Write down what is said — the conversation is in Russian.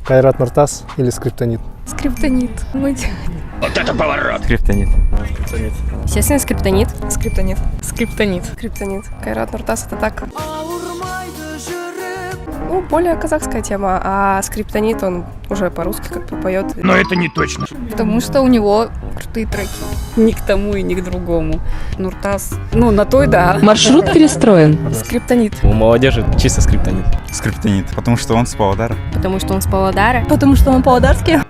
Кайрат Нуртас или Скриптонит? Скриптонит. Вот это поворот! Скриптонит. Естественно, скриптонит. Скриптонит. Скриптонит. Скриптонит. Кайрат Нуртас это так. Ну, более казахская тема, а скриптонит он уже по-русски как бы поет. Но это не точно. Потому что у него крутые треки. Ни к тому и ни к другому. Нуртас, ну, на той, да. Маршрут перестроен. Скриптонит. У молодежи чисто скриптонит. Скриптонит, потому что он с Павлодара. Потому что он с Павлодара. Потому что он по-павлодарски.